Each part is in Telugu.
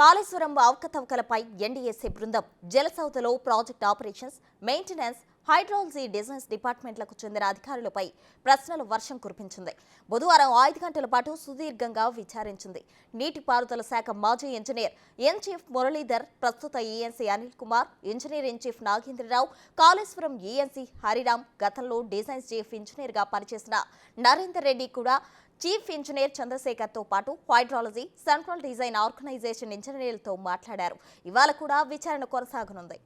కాళేశ్వరం అవకతవకలపై ఎన్డీఎస్ఏ బృందం జలసౌధలో project operations, maintenance, hydrology designs డిపార్ట్మెంట్లకు చెందిన అధికారులపై ప్రశ్నల వర్షం కురిపించింది. బుధవారం 5 గంటల పాటు సుదీర్ఘంగా విచారించింది. నీటిపారుదల శాఖ మాజీ ఇంజనీర్ ఇన్ చీఫ్ మురళీధర్, ప్రస్తుత ENC Anil Kumar, engineer in chief Nagendra Rao, Kaleshwaram ENC Hariram, గతంలో డిజైన్ చీఫ్ ఇంజనీర్గా పనిచేసిన నరేందర్ రెడ్డి కూడా చీఫ్ ఇంజనీర్ చంద్రశేఖర్తో పాటు హైడ్రాలజీ, సెంట్రల్ డిజైన్ ఆర్గనైజేషన్ ఇంజనీర్లతో మాట్లాడారు. ఇవాళ కూడా విచారణ కొనసాగనుంది.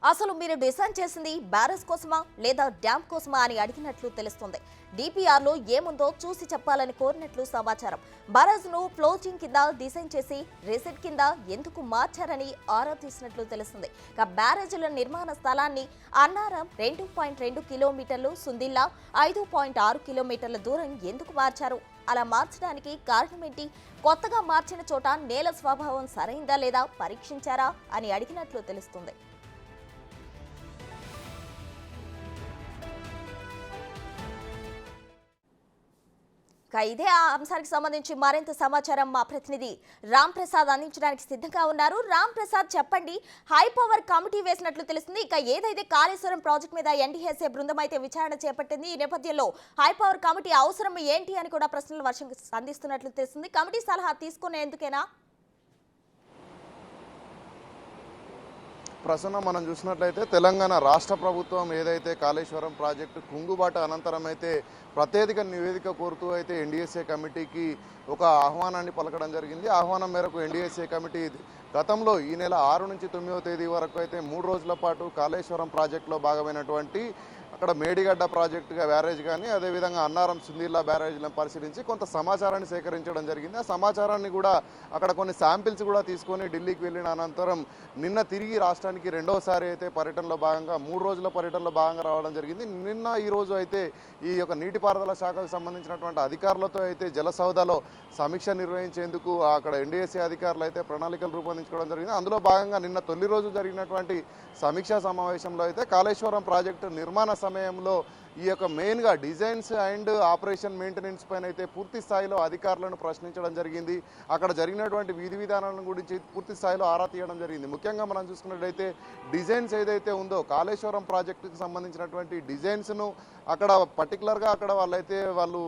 అసలు మీరు డిజైన్ చేసింది బ్యారేజ్ కోసమా లేదా డ్యామ్ కోసమా అని అడిగినట్లు తెలుస్తుంది. డిపిఆర్లో ఏముందో చూసి చెప్పాలని కోరినట్లు సమాచారం. బ్యారేజ్ను ఫ్లోటింగ్ కింద డిజైన్ చేసి రిసిట్ కింద ఎందుకు మార్చారని ఆరా తీసినట్లు తెలుస్తుంది. బ్యారేజీల నిర్మాణ స్థలాన్ని అన్నారం 2.2 కిలోమీటర్లు, సుందిల్లా 5.6 కిలోమీటర్ల దూరం ఎందుకు మార్చారు? అలా మార్చడానికి కారణమేంటి? కొత్తగా మార్చిన చోట నేల స్వభావం సరైందా లేదా పరీక్షించారా అని అడిగినట్లు తెలుస్తుంది. ఇదే ఆ అంశానికి సంబంధించి మరింత సమాచారం మా ప్రతినిధి రామ్ ప్రసాద్ అందించడానికి సిద్ధంగా ఉన్నారు. రామ్ ప్రసాద్, చెప్పండి. హై పవర్ కమిటీ వేసినట్లు తెలుస్తుంది. ఏదైతే కాళేశ్వరం ప్రాజెక్ట్ మీద ఎన్డీఎస్ఏ బృందం అయితే విచారణ చేపట్టింది. ఈ నేపథ్యంలో హై పవర్ కమిటీ అవసరం ఏంటి అని కూడా ప్రశ్నల వర్షం అందిస్తున్నట్లు తెలుస్తుంది. కమిటీ సలహా తీసుకునేందుకేనా? ప్రస్తుతం మనం చూసినట్లయితే తెలంగాణ రాష్ట్ర ప్రభుత్వం ఏదైతే కాళేశ్వరం ప్రాజెక్టు కుంగుబాటు అనంతరం అయితే ప్రత్యేక నివేదిక కోరుతూ అయితే ఎన్డీఎస్ఏ కమిటీకి ఒక ఆహ్వానాన్ని పలకడం జరిగింది. ఆహ్వానం మేరకు ఎన్డీఎస్ఏ కమిటీ గతంలో ఈ నెల 6 నుంచి 9వ తేదీ వరకు అయితే 3 రోజుల పాటు కాళేశ్వరం ప్రాజెక్టులో భాగమైనటువంటి అక్కడ మేడిగడ్డ ప్రాజెక్టుగా బ్యారేజ్ కానీ అదేవిధంగా అన్నారం సుందీర్లా బ్యారేజ్లను పరిశీలించి కొంత సమాచారాన్ని సేకరించడం జరిగింది. ఆ సమాచారాన్ని కూడా అక్కడ కొన్ని శాంపిల్స్ కూడా తీసుకొని ఢిల్లీకి వెళ్ళిన అనంతరం నిన్న తిరిగి రాష్ట్రానికి రెండోసారి అయితే పర్యటనలో భాగంగా 3 రోజుల పర్యటనలో భాగంగా రావడం జరిగింది. నిన్న ఈ రోజు అయితే ఈ యొక్క నీటిపారుదల శాఖకు సంబంధించినటువంటి అధికారులతో అయితే జలసౌధలో సమీక్ష నిర్వహించేందుకు అక్కడ ఎన్డీఎస్ఏ అధికారులు అయితే ప్రణాళికలు రూపొందించుకోవడం జరిగింది. అందులో భాగంగా నిన్న తొలి రోజు జరిగినటువంటి సమీక్షా సమావేశంలో అయితే కాళేశ్వరం ప్రాజెక్టు నిర్మాణ సమయంలో ఈ యొక్క మెయిన్గా డిజైన్స్ అండ్ ఆపరేషన్ మెయింటెనెన్స్ పైన అయితే పూర్తి స్థాయిలో అధికారులను ప్రశ్నించడం జరిగింది. అక్కడ జరిగినటువంటి విధి విధానాలను గురించి పూర్తి స్థాయిలో ఆరా తీయడం జరిగింది. ముఖ్యంగా మనం చూసుకున్నట్లయితే డిజైన్స్ ఏదైతే ఉందో కాళేశ్వరం ప్రాజెక్టుకు సంబంధించినటువంటి డిజైన్స్ను అక్కడ పర్టికులర్గా అక్కడ వాళ్ళు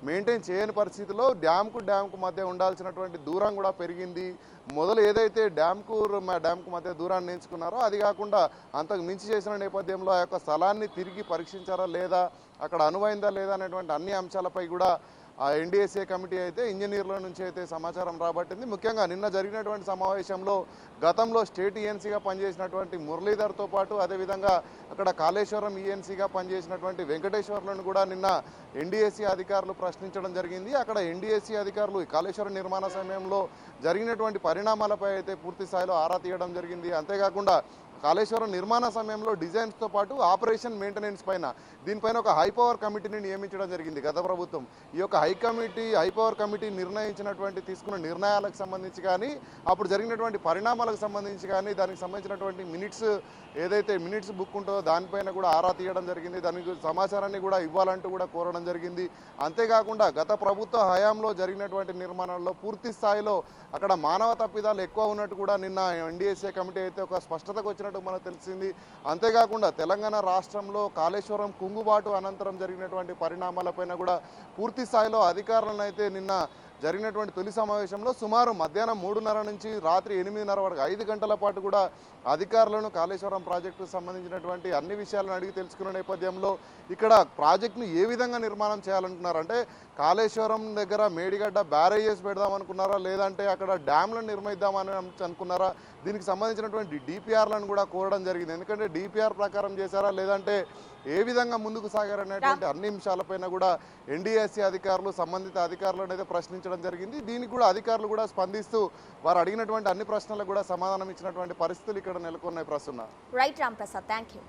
మెయింటైన్ చేయని పరిస్థితిలో డ్యామ్కు మధ్య ఉండాల్సినటువంటి దూరం కూడా పెరిగింది. మొదలు ఏదైతే డ్యామ్కు మధ్య దూరాన్ని ఎంచుకున్నారో అది కాకుండా అంతకు మించి చేసిన నేపథ్యంలో ఆ యొక్క స్థలాన్ని తిరిగి పరీక్షించారా లేదా, అక్కడ అనువైందా లేదా అనేటువంటి అన్ని అంశాలపై కూడా ఆ ఎన్డీఎస్ఏ కమిటీ అయితే ఇంజనీర్ల నుంచి అయితే సమాచారం రాబట్టింది. ముఖ్యంగా నిన్న జరిగినటువంటి సమావేశంలో గతంలో స్టేట్ ఈఎన్సీగా పనిచేసినటువంటి మురళీధర్తో పాటు అదేవిధంగా అక్కడ కాళేశ్వరం ఈఎన్సీగా పనిచేసినటువంటి వెంకటేశ్వర్లను కూడా నిన్న ఎన్డీఎస్సీ అధికారులు ప్రశ్నించడం జరిగింది. అక్కడ ఎన్డీఎస్సీ అధికారులు కాళేశ్వరం నిర్మాణ సమయంలో జరిగినటువంటి పరిణామాలపై అయితే పూర్తి స్థాయిలో ఆరా తీయడం జరిగింది. అంతేకాకుండా కాళేశ్వరం నిర్మాణ సమయంలో డిజైన్స్తో పాటు ఆపరేషన్ మెయింటెనెన్స్ పైన దీనిపైన ఒక హై పవర్ కమిటీని నియమించడం జరిగింది గత ప్రభుత్వం. ఈ యొక్క హై పవర్ కమిటీ తీసుకున్న నిర్ణయాలకు సంబంధించి కానీ అప్పుడు జరిగినటువంటి పరిణామాలకు సంబంధించి కానీ దానికి సంబంధించినటువంటి మినిట్స్ బుక్ ఉంటుందో దానిపైన కూడా ఆరా తీయడం జరిగింది. దానికి సమాచారాన్ని కూడా ఇవ్వాలంటూ కూడా కోరడం జరిగింది. అంతేకాకుండా గత ప్రభుత్వ హయాంలో జరిగినటువంటి నిర్మాణాల్లో పూర్తి స్థాయిలో అక్కడ మానవ తప్పిదాలు ఎక్కువ ఉన్నట్టు కూడా నిన్న ఎన్డీఎస్ఏ కమిటీ అయితే ఒక స్పష్టతకు వచ్చినట్టు మనకు తెలిసింది. అంతేకాకుండా తెలంగాణ రాష్ట్రంలో కాళేశ్వరం కుంగుబాటు అనంతరం జరిగినటువంటి పరిణామాలపైన కూడా పూర్తి స్థాయిలో అధికారులను అయితే నిన్న జరిగినటువంటి తొలి సమావేశంలో సుమారు మధ్యాహ్నం 3:30 నుంచి రాత్రి 8:30 వరకు 5 గంటల పాటు కూడా అధికారులను కాళేశ్వరం ప్రాజెక్టుకు సంబంధించినటువంటి అన్ని విషయాలను అడిగి తెలుసుకున్న నేపథ్యంలో ఇక్కడ ప్రాజెక్టును ఏ విధంగా నిర్మాణం చేయాలనుకున్నారంటే కాళేశ్వరం దగ్గర మేడిగడ్డ బ్యారేజెస్ పెడదామనుకున్నారా లేదంటే అక్కడ డ్యామ్లను నిర్మిద్దామని అనుకున్నారా, దీనికి సంబంధించినటువంటి డిపిఆర్లను కూడా కోరడం జరిగింది. ఎందుకంటే డిపిఆర్ ప్రకారం చేశారా లేదంటే ఏ విధంగా ముందుకు సాగారనేటువంటి అన్ని అంశాలపైన కూడా ఎన్డీఎస్సీ అధికారులు సంబంధిత అధికారులను అయితే ప్రశ్నించడం జరిగింది. దీనికి కూడా అధికారులు కూడా స్పందిస్తూ వారు అడిగినటువంటి అన్ని ప్రశ్నలకు కూడా సమాధానం ఇచ్చినటువంటి పరిస్థితులు ఇక్కడ నెలకొన్నాయి. ప్రస్తుతం right Ram Prasad, thank you.